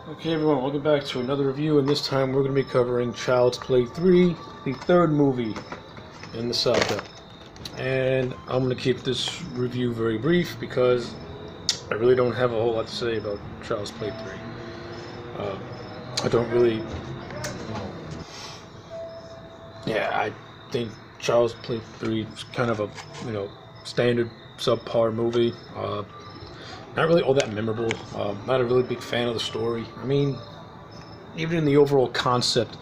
Okay everyone, welcome back to another review, and this time we're going to be covering Child's Play 3, the third movie in the saga. And I'm going to keep this review very brief because I really don't have a whole lot to say about Child's Play 3. I don't really... I think Child's Play 3 is kind of a, standard subpar movie. Not really all that memorable. Not a really big fan of the story. I mean, even in the overall concept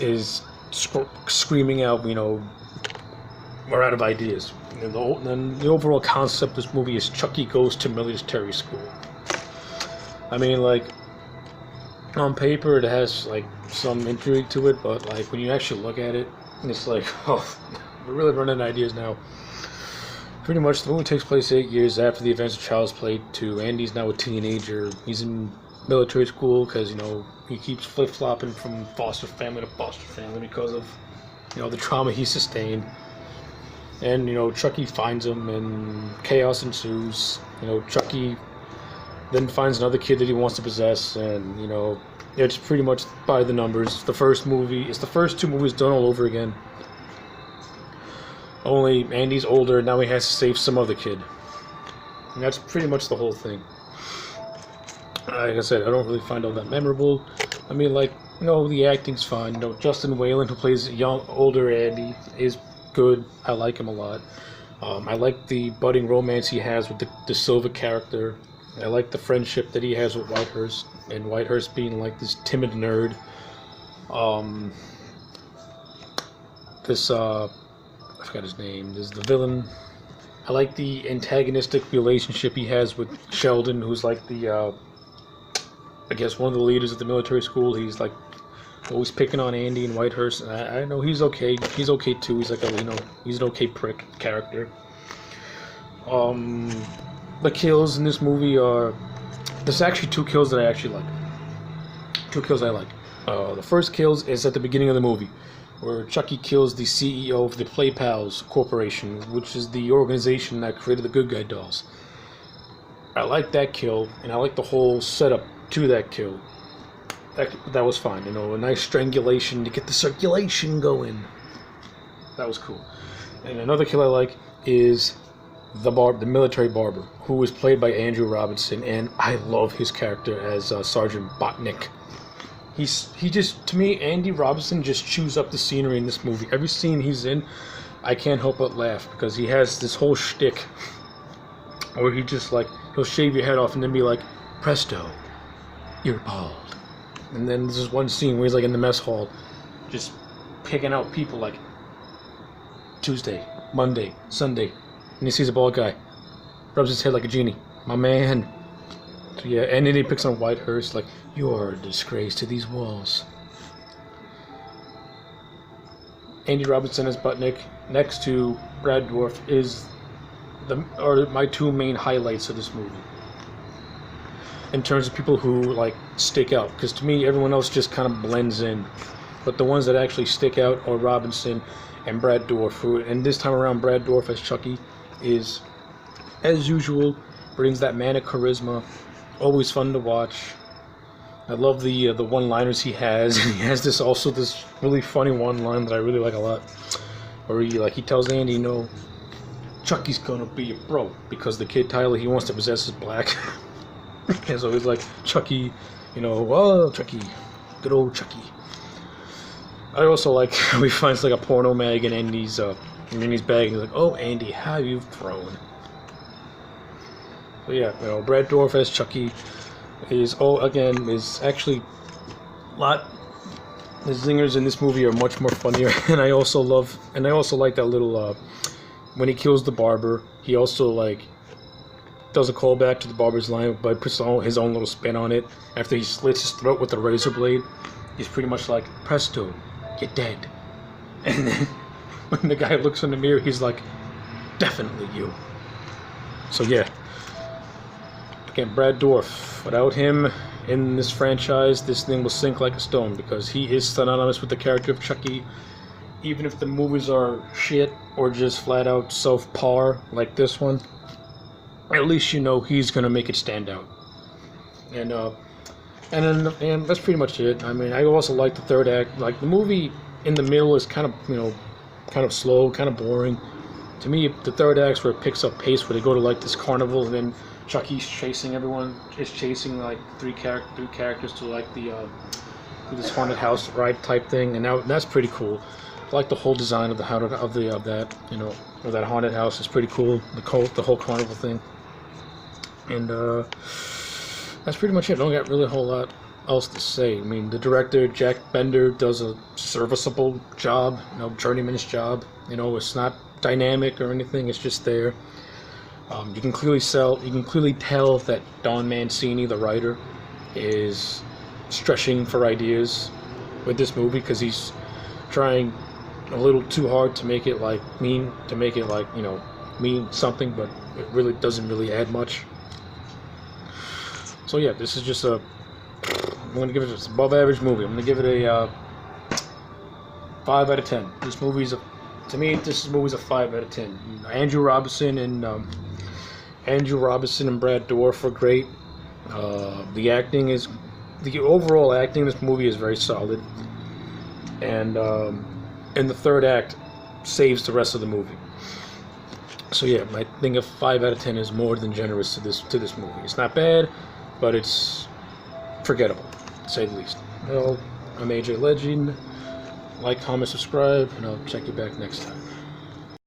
is screaming out, we're out of ideas. And the overall concept of this movie is Chucky goes to military school. I mean, like, on paper it has, like, some intrigue to it, but, like, when you actually look at it, it's like, oh, we're really running out of ideas now. Pretty much, the movie takes place 8 years after the events of Child's Play 2. Andy's now a teenager. He's in military school because, he keeps flip-flopping from foster family to foster family because of, the trauma he sustained. And, Chucky finds him and chaos ensues. Chucky then finds another kid that he wants to possess, and, it's pretty much by the numbers. It's the first two movies done all over again. Only Andy's older, now he has to save some other kid. And that's pretty much the whole thing. Like I said, I don't really find all that memorable. I mean, like, the acting's fine. Justin Whalen, who plays older Andy, is good. I like him a lot. I like the budding romance he has with the Silva character. I like the friendship that he has with Whitehurst, and Whitehurst being, like, this timid nerd. I forgot his name. This is the villain. I like the antagonistic relationship he has with Sheldon, who's like the, I guess one of the leaders of the military school. He's like always picking on Andy and Whitehurst. And I know he's okay. He's okay too. He's like he's an okay prick character. The kills in this movie are... There's actually two kills that I actually like. Two kills I like. The first kill is at the beginning of the movie, where Chucky kills the CEO of the Play Pals Corporation, which is the organization that created the Good Guy dolls. I like that kill, and I like the whole setup to that kill. That was fine, a nice strangulation to get the circulation going. That was cool. And another kill I like is the military barber, who is played by Andrew Robinson, and I love his character as Sergeant Botnick. He just, to me, Andy Robinson just chews up the scenery in this movie. Every scene he's in, I can't help but laugh, because he has this whole shtick where he just, like, he'll shave your head off and then be like, presto, you're bald. And then there's this one scene where he's, like, in the mess hall, just picking out people, like, Tuesday, Monday, Sunday, and he sees a bald guy, rubs his head like a genie. My man. So, yeah, and then he picks on Whitehurst, like, you're a disgrace to these walls. Andy Robinson as Butnick, next to Brad Dourif, are my two main highlights of this movie. In terms of people who, like, stick out. Because to me, everyone else just kind of blends in. But the ones that actually stick out are Robinson and Brad Dourif. And this time around, Brad Dourif as Chucky is, as usual, brings that manic charisma. Always fun to watch. I love the one-liners he has. He has this really funny one-line that I really like a lot, where he tells Andy, Chucky's gonna be a bro because the kid Tyler he wants to possess is black. And so he's like, Chucky, oh Chucky, good old Chucky. I also like how he finds like a porno mag in Andy's bag, and he's like, oh Andy, how you've grown. But yeah, Brad Dourif as Chucky is actually a lot. The zingers in this movie are much more funnier, and I also like that little when he kills the barber, he also like does a callback to the barber's line, but puts his own little spin on it. After he slits his throat with a razor blade, he's pretty much like, presto, you're dead. And then when the guy looks in the mirror, he's like, definitely you. So yeah. Again, Brad Dourif. Without him in this franchise, this thing will sink like a stone, because he is synonymous with the character of Chucky. Even if the movies are shit or just flat out self-par like this one, at least he's gonna make it stand out. And and that's pretty much it. I mean, I also like the third act. Like the movie in the middle is kind of kind of slow, kind of boring. To me, the third act's where it picks up pace, where they go to like this carnival, and then Chucky's chasing everyone. Is chasing like three characters to like to this haunted house ride type thing, and that's pretty cool. I like the whole design of the of that haunted house is pretty cool. The whole carnival thing, and that's pretty much it. I don't got really a whole lot else to say. I mean, the director Jack Bender does a serviceable job, journeyman's job. It's not dynamic or anything. It's just there. You can clearly tell that Don Mancini, the writer, is stretching for ideas with this movie because he's trying a little too hard to make it mean something, but it really doesn't really add much. So yeah, this is just I'm going to give it an above average movie. I'm going to give it a 5 out of 10. This movie's a 5 out of 10. Andrew Robinson and Brad Dourif are great. The overall acting in this movie is very solid, and the third act saves the rest of the movie. So yeah, I think a 5 out of 10 is more than generous to this movie. It's not bad, but it's forgettable, to say the least. Well, I'm AJ Legend. Like, comment, subscribe, and I'll check you back next time.